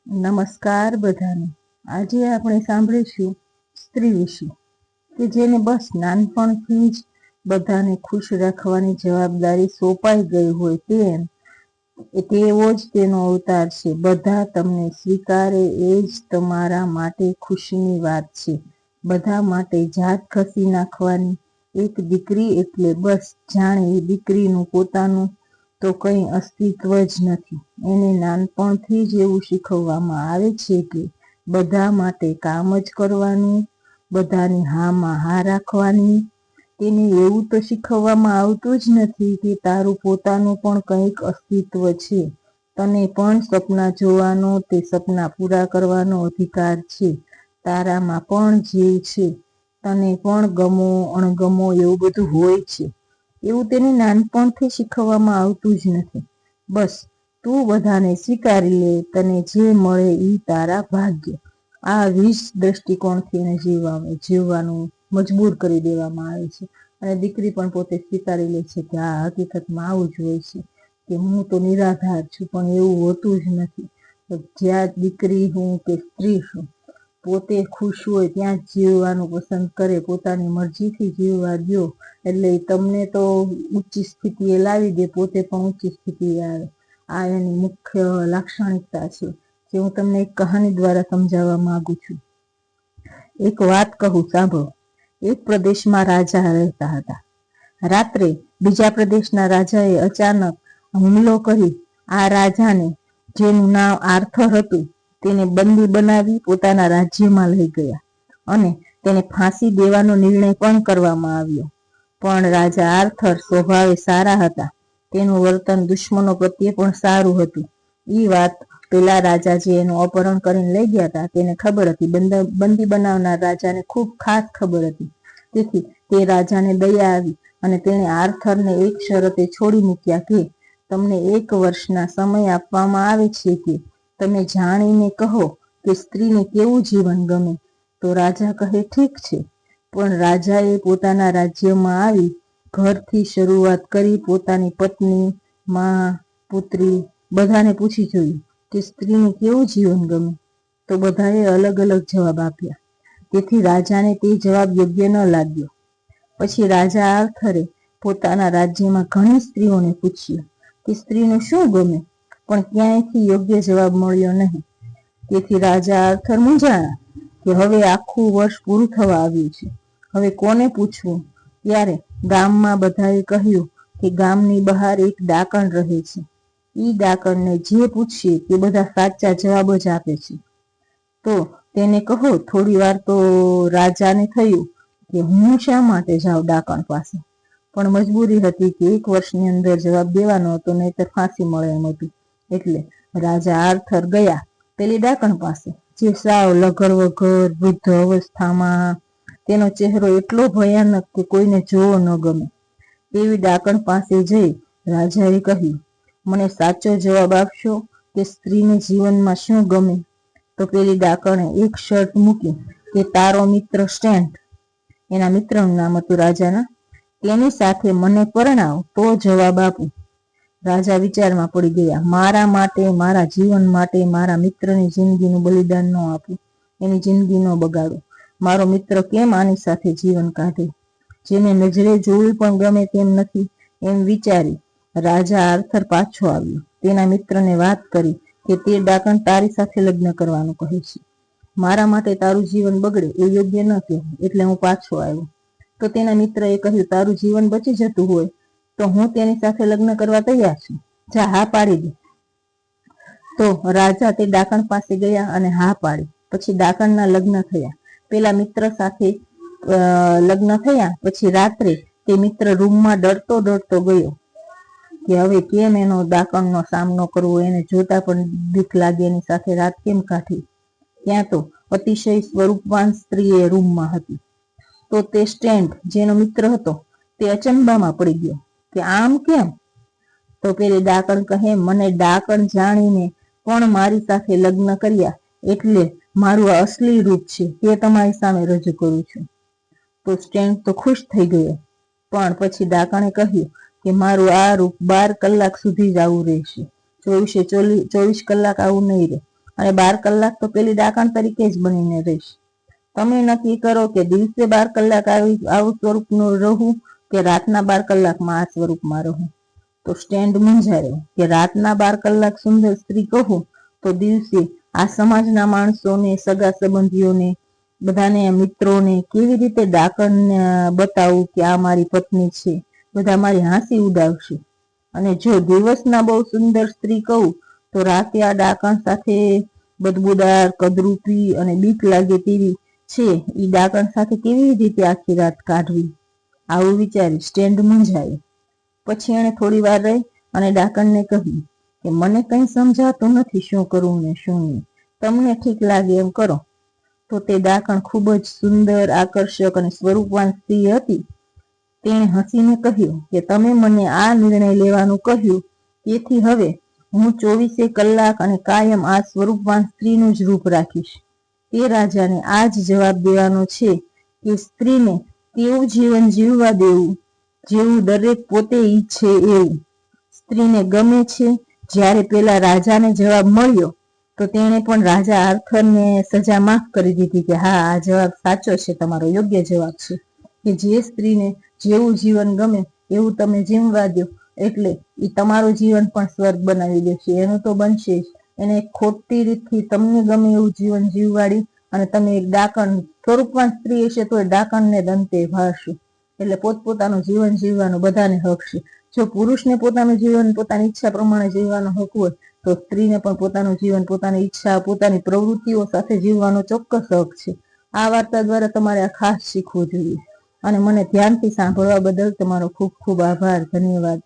નમસ્કાર બધાને। આજે આપણે સાંભળીશું સ્ત્રી વિશે કે જેને બસ નાનપણથી જ બધાને ખુશ રાખવાની જવાબદારી સોંપાઈ ગઈ હોય તેવો જ તેનો અવતાર છે। બધા તમને સ્વીકારે એ જ તમારા માટે ખુશીની વાત છે। બધા માટે જાત ઘસી નાખવાની એક દીકરી એટલે બસ જાણે એ દીકરીનું પોતાનું તો કંઈ અસ્તિત્વ જ નથી। એને નાનપણથી જ એવું શીખવવામાં આવે છે કે બધા માટે કામ જ કરવાનું, બધાની હામાં હા રાખવાની। તેને એવું તો શીખવવામાં આવતું જ નથી કે તારું પોતાનું પણ કંઈક અસ્તિત્વ છે, તને પણ સપના જોવાનો, તે સપના પૂરા કરવાનો અધિકાર છે, તારામાં પણ જીવ છે, તને પણ ગમો અણગમો એવું બધું હોય છે। એવું તેને નાનપણથી શીખવવામાં આવતું જ નથી। બસ તું બધાને સ્વીકારી લે, તને જે મળે એ તારા ભાગ્ય। આ વિષ દ્રષ્ટિકોણથી એને જીવવાનું મજબૂર કરી દેવામાં આવે છે અને દીકરી પણ પોતે સ્વીકારી લે છે કે આ હકીકતમાં આવું જ હોય છે કે હું તો નિરાધાર છું, પણ એવું હોતું જ નથી। જ્યાં દીકરી હું કે સ્ત્રી છું પોતે ખુશ હોય ત્યાં જ જીવવાનું પસંદ કરે, પોતાની મરજીથી જીવવા દો એટલે તમને તો ઊંચી સ્થિતિએ લાવી દે, પોતે પણ ઊંચી સ્થિતિએ આવે। આ એની મુખ્ય લાક્ષણિકતા છે જે હું તમને એક કહાની દ્વારા સમજાવવા માંગુ છું। એક વાત કહું, સાંભળો। એક પ્રદેશમાં રાજા રહેતા હતા। રાત્રે બીજા પ્રદેશના રાજાએ અચાનક હુમલો કરી આ રાજાને, જેનું નામ આર્થર હતું, તેને બંદી બનાવી પોતાના રાજ્યમાં લઈ ગયા અને તેને ફાંસી દેવાનો નિર્ણય પણ કરવામાં આવ્યો। પણ રાજા આર્થર સ્વભાવે સારા હતા, તેનું વર્તન દુશ્મનો પ્રત્યે પણ સારું હતું। એ વાત પેલા રાજા જે એનું અપહરણ કરીને લઈ ગયા હતા તેને ખબર હતી। બંદી બનાવનાર રાજાને ખૂબ ખાસ ખબર હતી। તેથી તે રાજાને દયા આવી અને તેણે આર્થરને એક શરતે છોડી મૂક્યા કે તમને 1 વર્ષના સમય આપવામાં આવે છે કે તમે જાણીને કહો કે સ્ત્રીને કેવું જીવન ગમે। તો રાજા કહે ઠીક છે, પણ રાજાએ પોતાના રાજ્યમાં આવી ઘરથી શરૂઆત કરી પોતાની પત્ની, માં, પુત્રી બધાને પૂછી જોયું કે સ્ત્રીને કેવું જીવન ગમે। તો બધાએ અલગ અલગ જવાબ આપ્યા, તેથી રાજાને તે જવાબ યોગ્ય ન લાગ્યો। પછી રાજા આર્થરે પોતાના રાજ્યમાં ઘણી સ્ત્રીઓને પૂછ્યું કે સ્ત્રીને શું ગમે, પણ ક્યાંયથી યોગ્ય જવાબ મળ્યો નહીં। તેથી રાજા આર્થર મૂંઝાણા કે હવે આખું વર્ષ પૂરું થવા આવ્યું છે, હવે કોને પૂછવું। ત્યારે ગામમાં બધાએ કહ્યું કે ગામની બહાર એક ડાકણ રહે છે, ઈ ડાકણને જે પૂછીએ તે બધા સાચા જવાબ જ આપે છે, તો તેને કહો। થોડી વાર તો રાજાને થયું કે હું શા માટે જાઉં ડાકણ પાસે, પણ મજબૂરી હતી કે 1 વર્ષની અંદર જવાબ દેવાનો હતો, નહીંતર ફાંસી મળે એમ હતું। એટલે રાજા આર્થર ગયા પેલી ડાકણ પાસે, જે સાવ લઘર વઘર વૃદ્ધ અવસ્થામાં, તેનો ચહેરો એટલો ભયાનક કે કોઈને જોવો ન ગમે। એવી ડાકણ પાસે જઈ રાજાએ કહ્યું, મને સાચો જવાબ આપશો કે સ્ત્રીને જીવનમાં શું ગમે। તો પેલી ડાકણે એક શરત મૂકી કે તારો મિત્ર સ્ટેન્ટ, એના મિત્રનું નામ હતું રાજાના, તેની સાથે મને પરણાવ તો જવાબ આપું। રાજા વિચારમાં પડી ગયા, મારા માટે, મારા જીવન માટે મારા મિત્રની જિંદગીનું બલિદાન ન આપું, એની જિંદગી ન બગાડું। મારો મિત્ર કેમ આની સાથે જીવન કાઢે, જેને નજરે જોવું પણ ગમે તેમ નથી। એમ વિચારી રાજા આર્થર પાછો આવ્યો, તેના મિત્રને વાત કરી કે તે ડાકણ તારી સાથે લગ્ન કરવાનું કહે છે, મારા માટે તારું જીવન બગડે એ યોગ્ય ન કહેવાય, એટલે હું પાછો આવ્યો। તો તેના મિત્રએ કહ્યું, તારું જીવન બચી જતું હોય તો હું તેની સાથે લગ્ન કરવા તૈયાર છું, જા હા પાડી દે। તો રાજા તે ડાકણ પાસે ગયા અને હા પાડી। પછી ડાકણના લગ્ન થયા। પેલા મિત્ર સાથે લગ્ન થયા પછી રાત્રે તે મિત્ર રૂમમાં ડરતો ડરતો ગયો કે હવે કેમ એનો ડાકણનો સામનો કરવો, એને જોતા પણ બીક લાગે, એની સાથે રાત કેમ કાઢી। ત્યાં તો અતિશય સ્વરૂપવાન સ્ત્રી એ રૂમમાં હતી। તો તે સ્ટેન્ટ જેનો મિત્ર હતો તે અચંબામાં પડી ગયો કે આમ કેમ। તો પેલી ડાકણ કહે, મને ડાકણ જાણીને પણ મારી સાથે લગ્ન કર્યા એટલે મારું આ અસલી રૂપ છે તે તમારી સામે રજૂ કરું છું। તો સ્ટેન્ટ તો ખુશ થઈ ગયો, પણ પછી ડાકણે કહ્યું કે મારું આ રૂપ 12 કલાક સુધી જ આવું રહેશે, 24 કલાક આવું નહીં રહે, અને 12 કલાક તો પેલી ડાકણ તરીકે જ બનીને રહીશ. તમે નક્કી કરો કે દિવસે 12 કલાક આવું સ્વરૂપનું રહું કે રાતના 12 કલાકમાં આ સ્વરૂપમાં રહું. તો સ્ટેન્ડ મૂંઝાયો કે રાતના 12 કલાક સુંદર સ્ત્રી કહું તો દિવસે આ સમાજના માણસોને, સગા સંબંધીઓને, બધાને, મિત્રોને કેવી રીતે ડાકણને બતાવું કે આ મારી પત્ની છે. બધા મારી હાંસી ઉડાવશે. અને જો દિવસના બહુ સુંદર સ્ત્રી કહું તો રાતે આ ડાકણ સાથે બદબૂદાર, કદરૂપી અને બીક લાગે તેવી છે એ ડાકણ સાથે કેવી રીતે આખી રાત કાઢવી. આવું વિચારી સ્ટેન્ડ મૂંઝાયો. પછી એણે થોડી વાર રહી અને ડાકણને કહ્યું કે મને કંઈ સમજાતું નથી શું કરવું ને શું નહીં. તમને ઠીક લાગે એમ કરો. તો તે ડાકણ ખૂબ જ સુંદર, આકર્ષક અને સ્વરૂપવાન સ્ત્રી હતી. તેણે હસીને કહ્યું કે તમે મને આ નિર્ણય લેવાનું કહ્યું, તેથી હવે હું 24 કલાક અને કાયમ આ સ્વરૂપવાન સ્ત્રીનું જ રૂપ રાખીશ. તે રાજાને આ જ જવાબ દેવાનો છે કે સ્ત્રીને તેવું જીવન જીવવા દેવું જેવું દરેક પોતે ઈચ્છે એવું. સ્ત્રીને ગમે છે. જ્યારે પેલા રાજાને જવાબ મળ્યો તો તેણે પણ રાજા આર્થરને સજા માફ કરી દીધી કે હા, આ જવાબ સાચો છે, તમારો યોગ્ય જવાબ છે કે જે સ્ત્રીને જેવું જીવન ગમે એવું તમે જીવવા દો એટલે એ તમારું જીવન પણ સ્વર્ગ બનાવી દેશે. એનું તો બનશે જ. એને ખોટી રીતથી તમને ગમે એવું જીવન જીવવાડી અને તમે એક ડાકણ, સ્વરૂપવાન સ્ત્રી હશે તો એ ડાકણને દંતે ભાળશે. એટલે પોતપોતાનું જીવન જીવવાનો બધાને હક છે. જો પુરુષને પોતાનું જીવન પોતાની ઈચ્છા પ્રમાણે જીવવાનો હક હોય તો સ્ત્રીને પણ પોતાનું જીવન પોતાની ઈચ્છા, પોતાની પ્રવૃત્તિઓ સાથે જીવવાનો ચોક્કસ હક છે. આ વાર્તા દ્વારા તમારે આ ખાસ શીખવું જોઈએ. અને મને ધ્યાનથી સાંભળવા બદલ તમારો ખૂબ ખૂબ આભાર. ધન્યવાદ.